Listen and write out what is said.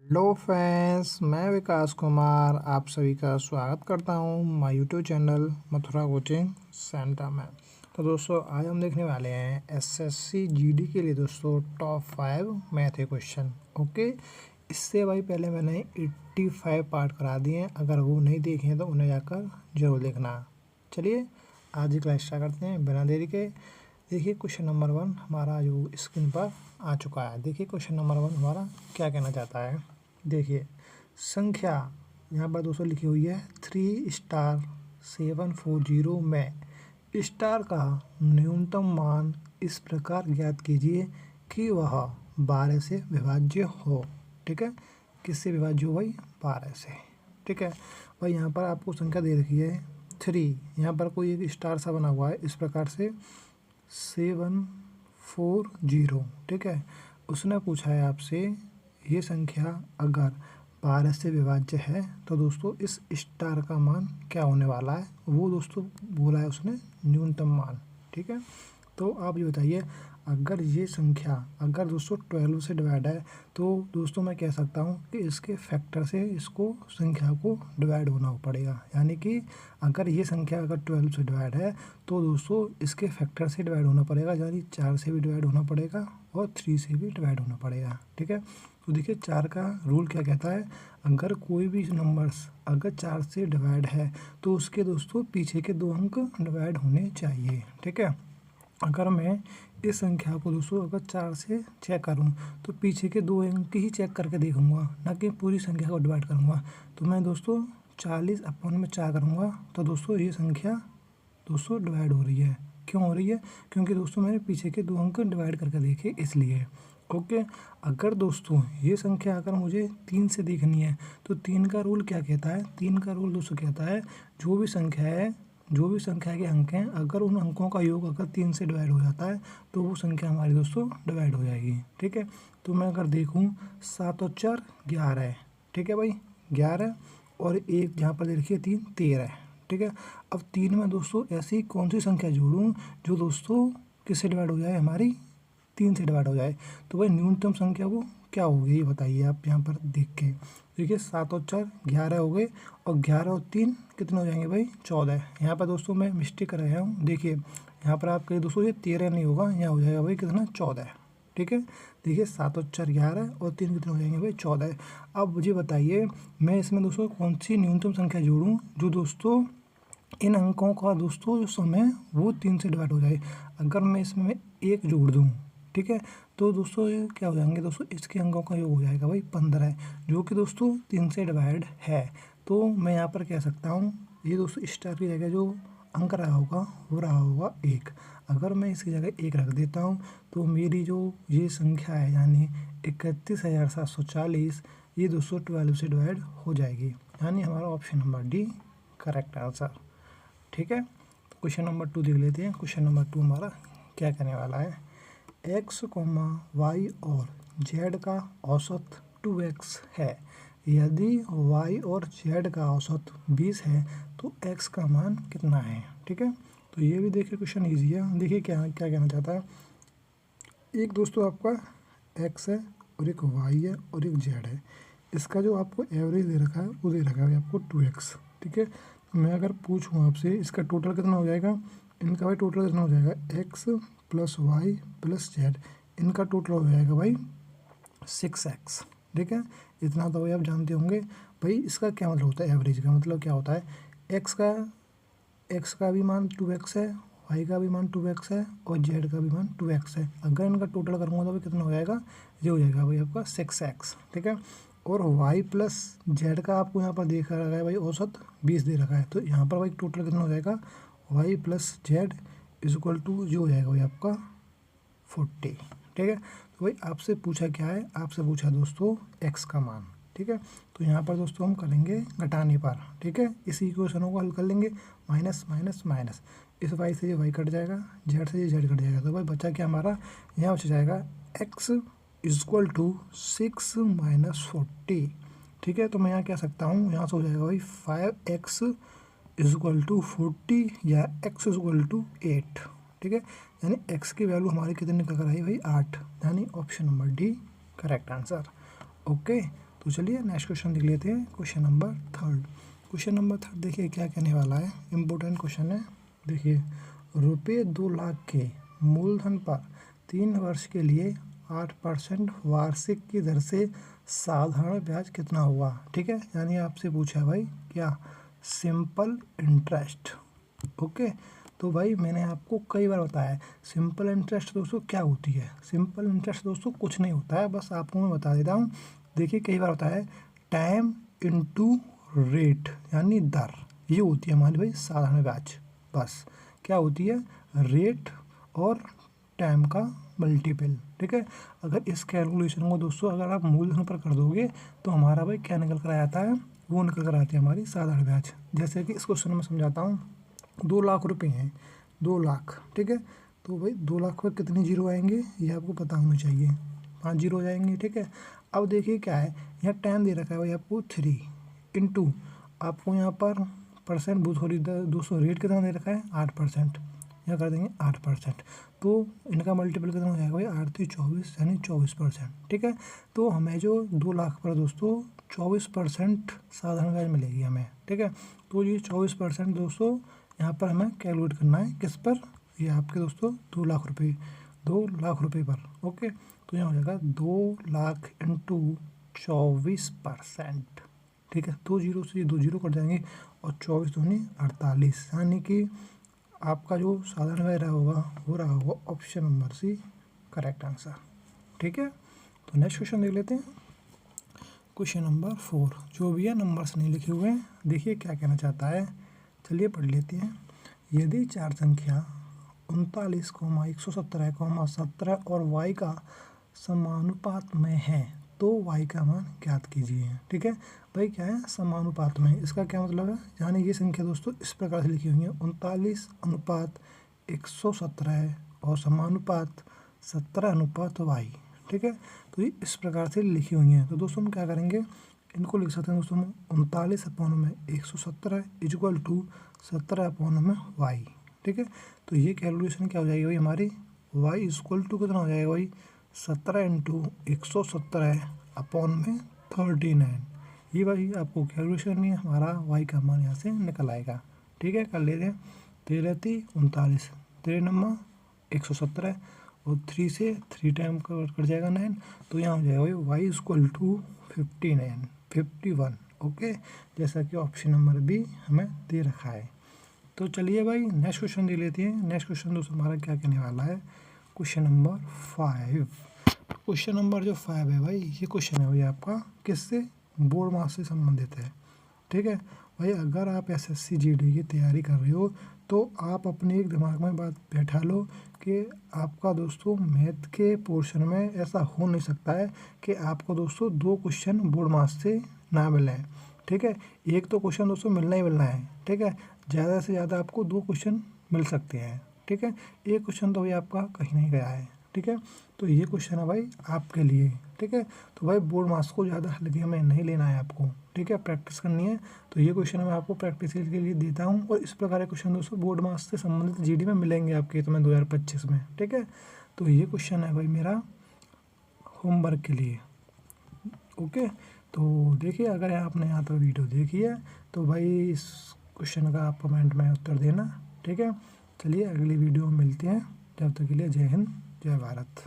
Hello friends, मैं विकास कुमार आप सभी का स्वागत करता हूं my YouTube channel Mathura coaching centre में। तो दोस्तों, आज हम देखने वाले हैं एसएससी जीडी के लिए दोस्तों टॉप 5 मैथ के क्वेश्चन। ओके, इससे भाई पहले मैंने 85 पार्ट करा दिए हैं, अगर वो नहीं देखे हैं तो उन्हें जाकर जरूर देखना। चलिए आज की क्लास स्टार्ट करते हैं बिना देरी के। देखिए क्वेश्चन नंबर 1 हमारा जो स्क्रीन पर आ चुका है। देखिए क्वेश्चन नंबर 1 हमारा क्या कहना चाहता है। देखिए संख्या यहाँ पर दोस्तों लिखी हुई है 3*740 में स्टार का न्यूनतम मान इस प्रकार ज्ञात कीजिए कि वह 12 से विभाज्य हो। ठीक है, किससे विभाज्य हो भाई? 12 से। ठीक है भाई, यहाँ पर आपको संख्या दे रखी है 3, यहाँ पर कोई एक स्टार सा बना हुआ है इस प्रकार से 740। ठीक है, उसने पूछा है आपसे ये संख्या अगर 12 से विभाज्य है तो दोस्तों इस स्टार का मान क्या होने वाला है, वो दोस्तों बोला है उसने न्यूनतम मान। ठीक है, तो आप ये बताइए अगर ये संख्या अगर दोस्तों 12 से डिवाइड है तो दोस्तों मैं कह सकता हूँ कि इसके फैक्टर से इसको संख्या को डिवाइड होना पड़ेगा। यानी कि अगर ये संख्या अगर 12 से डिवाइड है तो दोस्तों इसके फैक्टर से डिवाइड होना पड़ेगा, यानी 4 से भी डिवाइड होना पड़ेगा और 3 से भी डिवाइड होना पड़ेगा। ठीक है, तो देखिए 4 का रूल क्या कहता है, अगर कोई भी नंबर्स अगर 4 से डिवाइड है तो उसके दोस्तों पीछे के 2 अंक डिवाइड होने चाहिए। ठीक है, अगर मैं इस संख्या को दोस्तों अगर 4 से चेक करूं तो पीछे के 2 अंक ही चेक करके देखूंगा, ना कि पूरी संख्या को डिवाइड करूंगा। तो मैं दोस्तों 40/4 करूंगा तो दोस्तों ये संख्या दोस्तों डिवाइड हो रही है। क्यों हो रही है? क्योंकि दोस्तों मैंने पीछे के 2 अंक डिवाइड करके देखे इसलिए। ओके, अगर दोस्तों ये संख्या अगर मुझे 3 से देखनी है तो 3 का रूल क्या कहता है? 3 का रूल दोस्तों कहता है जो भी संख्या के अंक हैं अगर उन अंकों का योग अगर 3 से डिवाइड हो जाता है तो वो संख्या हमारी दोस्तों डिवाइड हो जाएगी। ठीक है, तो मैं अगर देखूँ 7 और 4 11 है। ठीक है भाई, 11 और एक जहाँ पर देखिए 3 13 है। ठीक है, अब 3 में दोस्तों ऐसी कौन सी संख्या जोड़ूँ जो दोस्तों किससे डिवाइड हो जाए, हमारी 3 से डिवाइड हो जाए। तो भाई न्यूनतम संख्या वो क्या होगी ये बताइए आप यहाँ पर देख के। देखिए 7 और 4 11 हो गए और 11 और 3 कितने हो जाएंगे भाई? 14। यहाँ पर दोस्तों मैं मिस्टेक कर रहा हूँ, देखिए यहाँ पर आप कहिए दोस्तों ये 13 नहीं होगा, यहाँ हो जाएगा भाई कितना? 14। ठीक है, देखिए 7 और 4 11 और 3 कितने हो जाएंगे भाई? 14। अब मुझे बताइए मैं इसमें दोस्तों कौन सी न्यूनतम संख्या जोड़ूँ जो दोस्तों इन अंकों का दोस्तों जो सम है वो 3 से डिवाइड हो जाए। अगर मैं इसमें 1 जोड़ दूँ, ठीक है, तो दोस्तों ये क्या हो जाएंगे दोस्तों, इसके अंकों का योग हो जाएगा भाई 15, जो कि दोस्तों 3 से डिवाइड है। तो मैं यहाँ पर कह सकता हूँ ये दोस्तों स्टार की जगह जो अंक रहा होगा वो रहा होगा 1। अगर मैं इसकी जगह 1 रख देता हूँ तो मेरी जो ये संख्या है यानी 31,740 ये दोस्तों 12 से डिवाइड हो जाएगी, यानी हमारा option number D correct answer. ठीक है, तो क्वेश्चन नंबर 2 देख लेते हैं। क्वेश्चन नंबर 2 हमारा क्या कहने वाला है, x, y और z का औसत 2x है। यदि y और z का औसत 20 है तो x का मान कितना है? ठीक है, तो ये भी देखिए क्वेश्चन ईजी है। देखिए क्या क्या कहना चाहता है, एक दोस्तों आपका x है और एक y है और एक z है। इसका जो आपको एवरेज दे रखा है वो दे रखा है आपको 2x। ठीक है, तो मैं अगर पूछूँ आपसे इसका टोटल कितना हो जाएगा, इनका भाई टोटल कितना हो जाएगा, x plus y plus z, इनका टोटल हो जाएगा भाई 6x। ठीक है, इतना तो भाई आप जानते होंगे। भाई इसका क्या मतलब होता है, एवरेज का मतलब क्या होता है, x का भी मान 2x है, y का भी मान 2x है और z का भी मान 2x है। अगर इनका टोटल करूँगा तो भाई कितना हो जाएगा, ये हो जाएगा भाई आपका 6x। ठीक है, और y प्लस z का आपको यहाँ पर देख रखा है भाई औसत 20 दे रखा है, तो यहाँ पर भाई टोटल कितना हो जाएगा, y plus z equal to जो हो जाएगा भाई आपका 40। ठीक है, तो भाई आपसे पूछा क्या है, आपसे पूछा दोस्तों x का मान। ठीक है, तो यहाँ पर दोस्तों हम करेंगे घटाने पर। ठीक है, इसी इक्वेशनों को हल कर लेंगे, माइनस माइनस माइनस, इस y से ये y कट जाएगा, z से ये z कट जाएगा, तो भाई बचा क्या हमारा, यहाँ बच जाएगा x इक्वल टू 6 माइनस 40। ठीक है, तो मैं यहाँ कह सकता हूँ यहाँ से हो जाएगा भाई 5x इक्वल टू 40 या x इक्वल टू 8। ठीक है, यानी x की वैल्यू हमारी कितने निकल कर आई भाई 8, यानी option number D correct answer. Okay, तो तो चलिए नेक्स्ट क्वेश्चन देख लेते हैं। क्वेश्चन नंबर थर्ड देखिए क्या कहने वाला है, इम्पोर्टेंट क्वेश्चन है। देखिए, रुपये 2 लाख के मूलधन पर 3 वर्ष के लिए 8% वार्षिक की दर से साधारण ब्याज कितना होगा। ठीक है, यानी आपसे पूछा है भाई क्या, सिंपल इंटरेस्ट। ओके, तो भाई मैंने आपको कई बार बताया है सिंपल इंटरेस्ट दोस्तों क्या होती है। सिंपल इंटरेस्ट दोस्तों कुछ नहीं होता है, बस आपको मैं बता देता हूँ। देखिए कई बार होता है टाइम इनटू रेट, यानी दर, ये होती है हमारी भाई साधारण ब्याज। बस क्या होती है, रेट और टाइम का मल्टीपल। ठीक है, अगर इस कैलकुलेशन को दोस्तों अगर आप मूलधन पर कर दोगे तो हमारा भाई क्या निकल कर आता है, वो निकल कर आती है हमारी साधारण ब्याज। जैसे कि इस क्वेश्चन में समझाता हूँ, 2 लाख रुपए हैं, 2 लाख। ठीक है, तो भाई 2 लाख पर कितने जीरो आएंगे ये आपको पता होना चाहिए, 5 जीरो जाएंगे। ठीक है, अब देखिए क्या है, यहाँ टाइम दे रखा है भाई आपको 3 इंटू आपको यहाँ पर परसेंट दोस्तों रेट कितना दे रखा है 8%, यहाँ कर देंगे 8%। तो इनका मल्टीपल कितना हो जाएगा भाई 8 3 24 यानी 24%। ठीक है, तो हमें जो 2 लाख पर दोस्तों 24% साधारण ब्याज मिलेगी हमें। ठीक है, तो ये 24% दोस्तों यहाँ पर हमें कैलकुलेट करना है किस पर, ये आपके दोस्तों 2 लाख रुपये, 2 लाख रुपये पर। ओके, तो यहाँ हो जाएगा 2 लाख इंटू 24%। ठीक है, 2 जीरो से 2 जीरो कट जाएंगे और 24 दूनी 48, यानी कि आपका जो साधारण ब्याज रहा होगा वो रहा होगा option number C correct answer. ठीक है, तो नेक्स्ट क्वेश्चन देख लेते हैं। क्वेश्चन नंबर 4 जो भी है नंबर्स नहीं लिखे हुए हैं, देखिए क्या कहना चाहता है, चलिए पढ़ लेते हैं। यदि 4 संख्या 39, 117, 17 और y का समानुपात में है तो y का मान ज्ञात कीजिए। ठीक है, भाई क्या है समानुपात में, इसका क्या मतलब है, यानी ये संख्या दोस्तों इस प्रकार से लिखी हुई है 39 अनुपात 117 और समानुपात 17 अनुपात y। ठीक है, तो ये इस प्रकार से लिखी हुई हैं। तो दोस्तों हम क्या करेंगे, इनको लिख सकते हैं दोस्तों 39/117 इक्वल टू 17/y। ठीक है, तो ये कैलकुलेशन क्या हो जाएगी भाई हमारी, y इक्वल टू कितना हो जाएगा भाई 17 इंटू 117/39। ये भाई आपको कैलकुलेशन करनी है, हमारा y का मान यहाँ से निकल आएगा। ठीक है, कर लेते हैं, 13 3 39, 13 नंबर 117 और 3 से 3 टाइम कट जाएगा 9, तो यहाँ हो जाएगा भाई y इक्वल टू 51। ओके, जैसा कि ऑप्शन नंबर बी हमें दे रखा है। तो चलिए भाई नेक्स्ट क्वेश्चन देख लेते हैं। नेक्स्ट क्वेश्चन दोस्तों हमारा क्या कहने वाला है, क्वेश्चन नंबर 5। क्वेश्चन नंबर जो 5 है भाई, ये क्वेश्चन है भाई आपका किससे, बोर्ड मार्क्स से संबंधित है। ठीक है भाई, अगर आप SSC GD की तैयारी कर रहे हो तो आप अपने एक दिमाग में बात बैठा लो कि आपका दोस्तों मैथ के पोर्शन में ऐसा हो नहीं सकता है कि आपको दोस्तों 2 क्वेश्चन बोर्ड मार्क्स से ना मिले। ठीक है, एक तो क्वेश्चन दोस्तों मिलना ही मिलना है। ठीक है, ज़्यादा से ज़्यादा आपको 2 क्वेश्चन मिल सकते हैं। ठीक है, एक क्वेश्चन तो भाई आपका कहीं नहीं गया है। ठीक है, तो ये क्वेश्चन है भाई आपके लिए। ठीक है, तो भाई बोर्ड मार्क्स को ज़्यादा हल्के में नहीं लेना है आपको। ठीक है, प्रैक्टिस करनी है। तो ये क्वेश्चन मैं आपको प्रैक्टिस के लिए देता हूँ, और इस प्रकार के क्वेश्चन दोस्तों बोर्ड मार्क्स से संबंधित GD में मिलेंगे आपके तुम्हें 2025 में। ठीक है, तो ये क्वेश्चन है भाई मेरा होमवर्क के लिए। ओके, तो देखिए अगर आपने यहाँ पर वीडियो देखी है तो भाई इस क्वेश्चन का आप कमेंट में उत्तर देना। ठीक है, चलिए अगली वीडियो में मिलते हैं, जब तक के लिए जय हिंद जय भारत।